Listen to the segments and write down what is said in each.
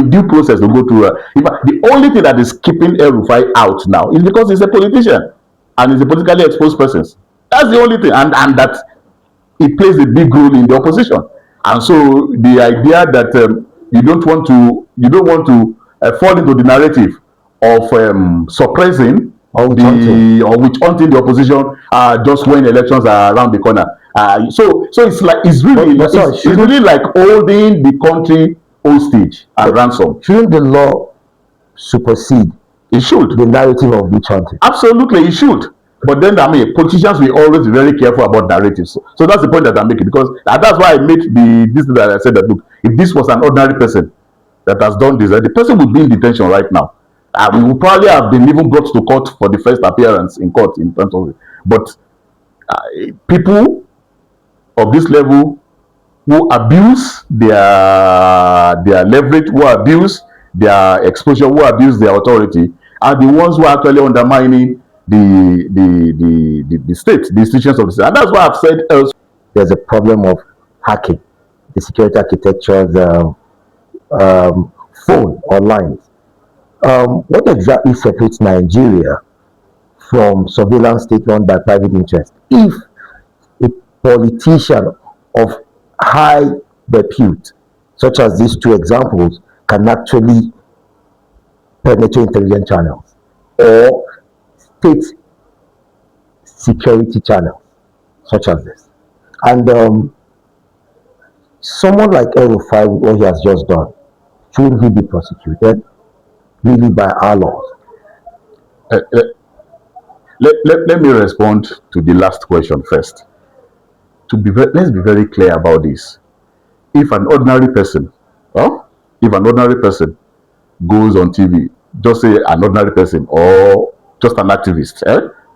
been due process to go through. In fact, the only thing that is keeping El-Rufai out now is because he's a politician and he's a politically exposed person. That's the only thing, and that he plays a big role in the opposition. And so the idea that you don't want to fall into the narrative of suppressing or witch hunting the opposition just when elections are around the corner. So it's really like holding the country hostage and ransom. Shouldn't the law supersede? It should. The narrative of witch hunting. Absolutely, it should. But then, politicians will always be very careful about narratives. So that's the point that I'm making, because that's why I made this that I said that, look, if this was an ordinary person that has done this, the person would be in detention right now. We would probably have been even brought to court for the first appearance in court in front of it. But people of this level who abuse their leverage, who abuse their exposure, who abuse their authority, are the ones who are actually undermining the state, the institutions of the state. And that's why I've said elsewhere, there's a problem of hacking the security architecture's phone or lines. What exactly separates Nigeria from surveillance state run by private interest? If a politician of high repute, such as these two examples, can actually penetrate intelligence channels or state security channels, such as this, and someone like El-Rufai, with what he has just done, shouldn't he be prosecuted really by our laws? Let me respond to the last question first. Let's be very clear about this. If an ordinary person, goes on TV, just say an ordinary person or just an activist,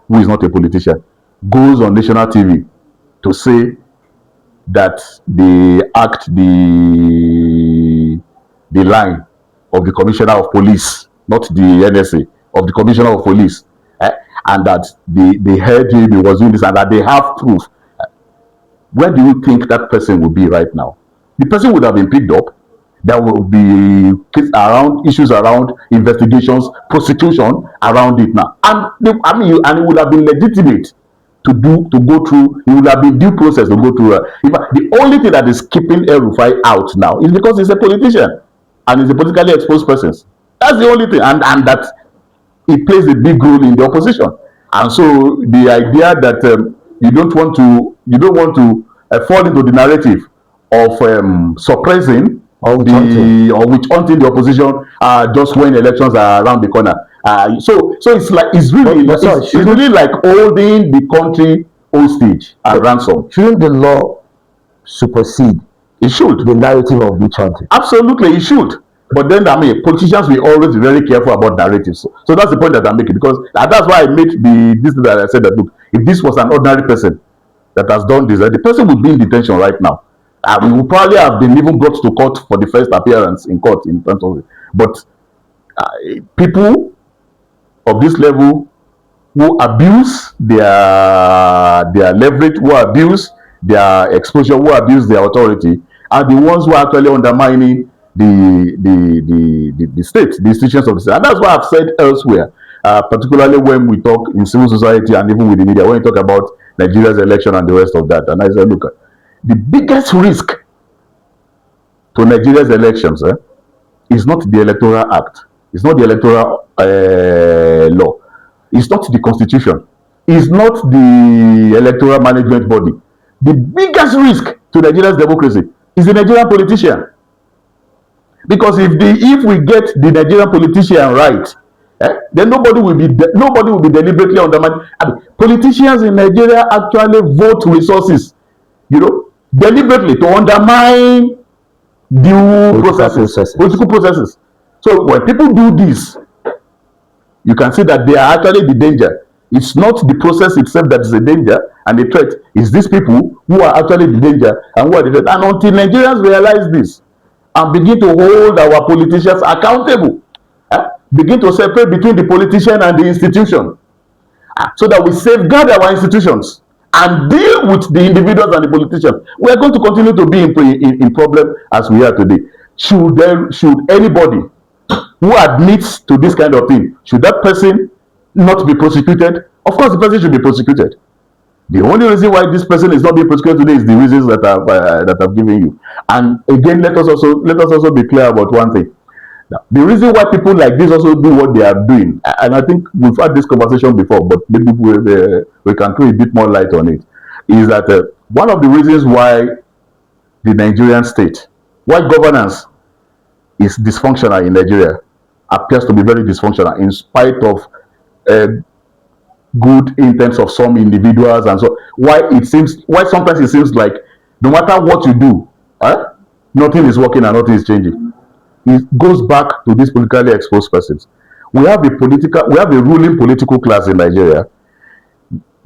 who is not a politician, goes on national TV to say that they act the line of the commissioner of police, not the NSA, of the commissioner of police, and that they heard him, he was doing this, and that they have proof. Where do you think that person would be right now? The person would have been picked up. There will be issues around investigations, prosecution around it now, and it would have been legitimate to go through. It would have been due process to go through. In fact, the only thing that is keeping El-Rufai out now is because he's a politician and he's a politically exposed person. That's the only thing, and that he plays a big role in the opposition. And so the idea that you don't want to fall into the narrative of suppressing or witch hunting the opposition just when elections are around the corner. So it's really like holding the country hostage and ransom. Shouldn't the law supersede? It should. The narrative of witch hunting. Absolutely, it should. But then, politicians will always be very careful about narratives. So that's the point that I'm making, because that's why I made this that I said that, look, if this was an ordinary person that has done this, the person would be in detention right now. We would probably have been even brought to court for the first appearance in court in front of it. But people of this level who abuse their leverage, who abuse their exposure, who abuse their authority, are the ones who are actually undermining the state, the institutions of the state. And that's why I've said elsewhere, particularly when we talk in civil society and even with the media, when we talk about Nigeria's election and the rest of that. And I said, look, the biggest risk to Nigeria's elections is not the Electoral Act, it's not the electoral law, it's not the Constitution, it's not the electoral management body. The biggest risk to Nigeria's democracy is the Nigerian politician. Because if we get the Nigerian politician right, then nobody will be deliberately undermined. Politicians in Nigeria actually vote resources, deliberately to undermine political processes. So when people do this, you can see that they are actually the danger. It's not the process itself that is a danger and a threat. It's these people who are actually the danger and who are the threat. And until Nigerians realize this and begin to hold our politicians accountable, begin to separate between the politician and the institution, so that we safeguard our institutions and deal with the individuals and the politicians, we are going to continue to be in problem as we are today. should anybody who admits to this kind of thing, should that person not be prosecuted? Of course, the person should be prosecuted. The only reason why this person is not being prosecuted today is the reasons that I've given you. And again, let us also be clear about one thing. Now, the reason why people like this also do what they are doing, and I think we've had this conversation before, but maybe we can throw a bit more light on it, is that one of the reasons why the Nigerian state, why governance is dysfunctional in Nigeria, appears to be very dysfunctional in spite of uh, good intents of some individuals, and so why sometimes it seems like no matter what you do, nothing is working and nothing is changing. It goes back to these politically exposed persons. We have a ruling political class in Nigeria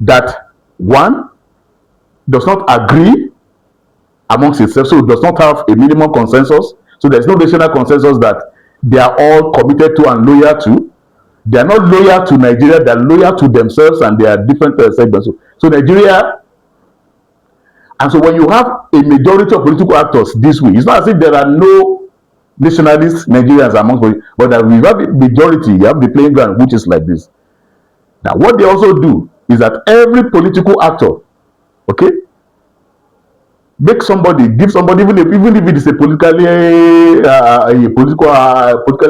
that, one, does not agree amongst itself, so it does not have a minimum consensus. So there's no national consensus that they are all committed to and loyal to. They are not loyal to Nigeria, they are loyal to themselves, and they are different segments. So Nigeria, and so when you have a majority of political actors this way, it's not as if there are no nationalist Nigerians amongst them, but that we have a majority, you have the playing ground, which is like this. Now, what they also do is that every political actor, okay, give somebody, even if it is a politically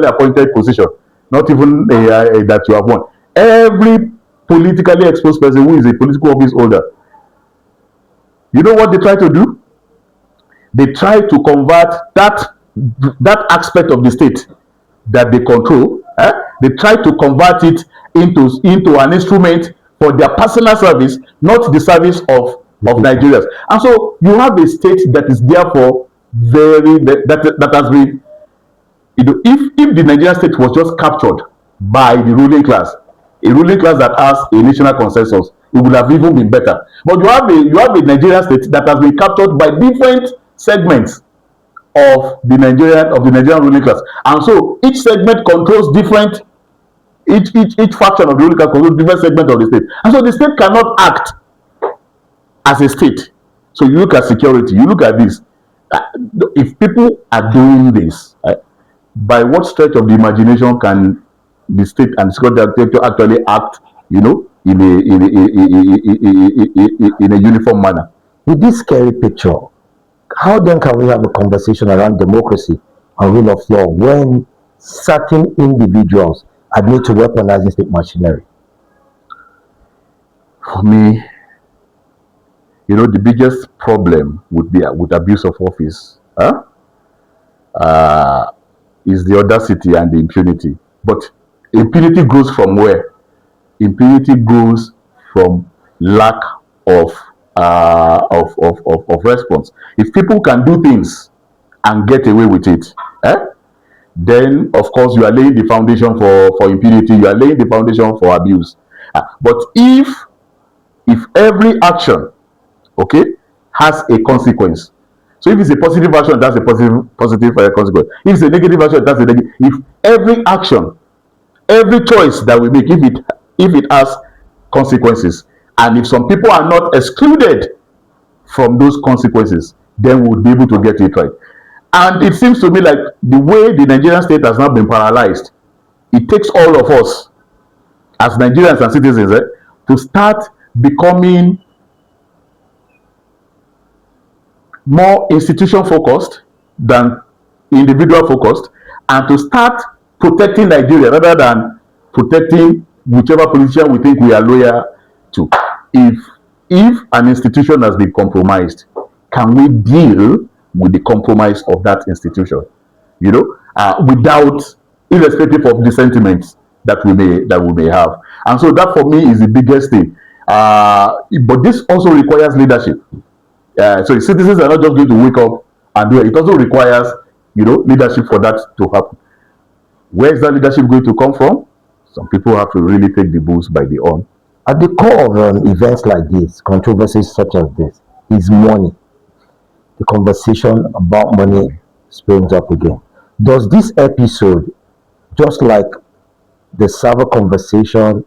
appointed position, not even that you have won. Every politically exposed person who is a political office holder, you know what they try to do? They try to convert that aspect of the state that they control. They try to convert it into an instrument for their personal service, not the service of Nigerians. And so you have a state that is therefore that has been, if the Nigerian state was just captured by the ruling class, a ruling class that has a national consensus, it would have even been better. But you have a Nigerian state that has been captured by different segments of the Nigerian ruling class, and so each segment controls different. Each faction of the ruling class controls different segment of the state, and so the state cannot act as a state. So you look at security, you look at this. If people are doing this, by what stretch of the imagination can the state and the security architecture actually act, in a uniform manner? With this scary picture, how then can we have a conversation around democracy and rule of law when certain individuals admit to weaponizing state machinery? For me, the biggest problem with abuse of office is the audacity and the impunity. But impunity grows from where? Impunity grows from lack of response. If people can do things and get away with it, then of course you are laying the foundation for impunity. You are laying the foundation for abuse. But if every action, okay, has a consequence. So if it's a positive action, that's a positive consequence. If it's a negative action, that's a negative. If every action, every choice that we make, if it has consequences, and if some people are not excluded from those consequences, then we'll be able to get it right. And it seems to me like the way the Nigerian state has not been paralyzed, it takes all of us as Nigerians and citizens to start becoming more institution focused than individual focused, and to start protecting Nigeria rather than protecting whichever politician we think we are loyal to. If an institution has been compromised, can we deal with the compromise of that institution? Without, irrespective of the sentiments that we may have. And so that for me is the biggest thing. But this also requires leadership. So citizens are not just going to wake up and do it. It also requires, leadership for that to happen. Where is that leadership going to come from? Some people have to really take the bulls by the horn. At the core of events like this, controversies such as this, is money. The conversation about money springs up again. Does this episode, just like the server conversation,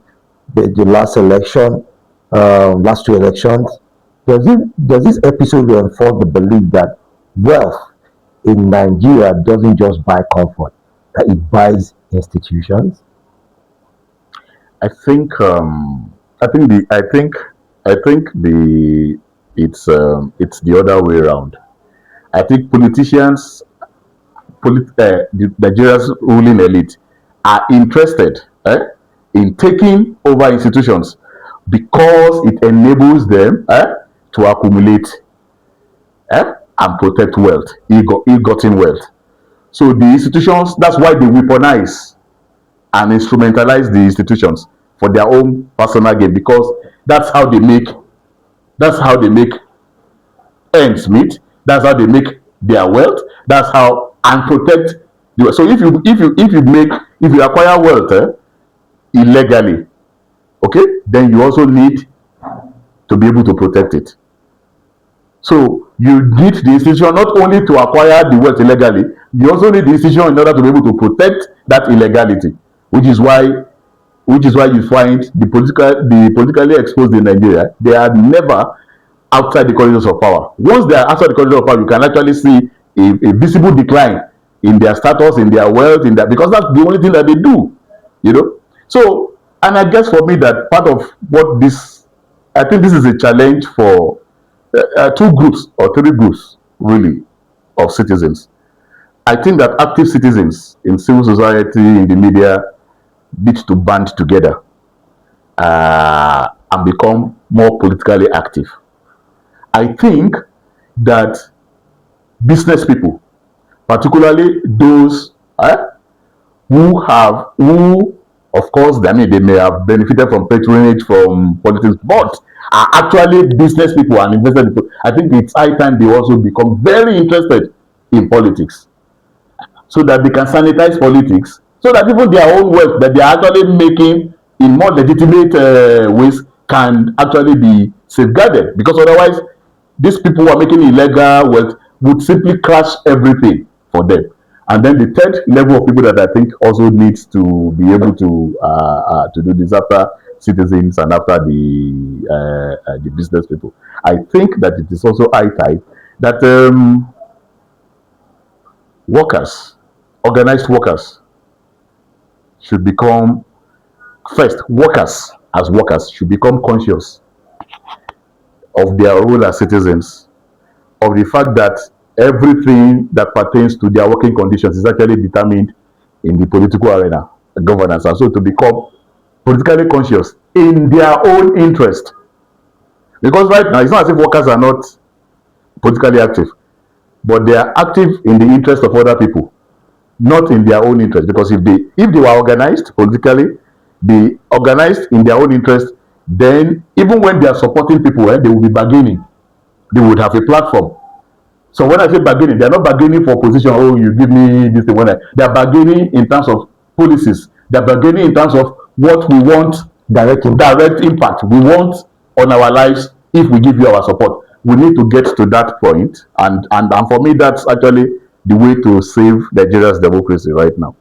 the last election, last two elections, does this episode reinforce the belief that wealth in Nigeria doesn't just buy comfort, that it buys institutions? I think I think the I think I think the it's the other way around. I think the Nigeria's ruling elite are interested in taking over institutions because it enables them to accumulate and protect wealth, ill-gotten wealth. So the institutions, that's why they weaponize and instrumentalize the institutions for their own personal gain because that's how they make that's how they make ends meet. That's how they make their wealth. That's how and protect the wealth. So if you acquire wealth illegally, okay, then you also need to be able to protect it. So you need the institution not only to acquire the wealth illegally, you also need the institution in order to be able to protect that illegality, which is why you find the politically exposed in Nigeria, they are never outside the corridors of power. Once they are outside the corridors of power, you can actually see a visible decline in their status, in their wealth, in that because that's the only thing that they do, you know. So, and I guess for me that part of what this, I think this is a challenge for two groups or three groups really of citizens. I think that active citizens in civil society, in the media, need to band together and become more politically active. I think that business people, particularly those who, of course, I mean, they may have benefited from patronage from politics, but are actually business people and invested people. I think it's high time they also become very interested in politics so that they can sanitize politics, so that even their own wealth that they are actually making in more legitimate ways can actually be safeguarded. Because otherwise, these people who are making illegal wealth would simply crash everything for them. And then the third level of people that I think also needs to be able to do this after citizens and after the business people. I think that it is also high time that workers, organized workers, should become first workers as workers should become conscious of their role as citizens, of the fact that everything that pertains to their working conditions is actually determined in the political arena, the governance, and so to become politically conscious in their own interest. Because right now, it's not as if workers are not politically active, but they are active in the interest of other people, not in their own interest. Because if they were organized politically, they organized in their own interest, then even when they are supporting people, they will be bargaining. They would have a platform. So when I say bargaining, they are not bargaining for position. Oh, you give me this thing. They are bargaining in terms of policies. They are bargaining in terms of what we want, direct impact we want on our lives if we give you our support. We need to get to that point, and for me, that's actually the way to save Nigeria's democracy right now.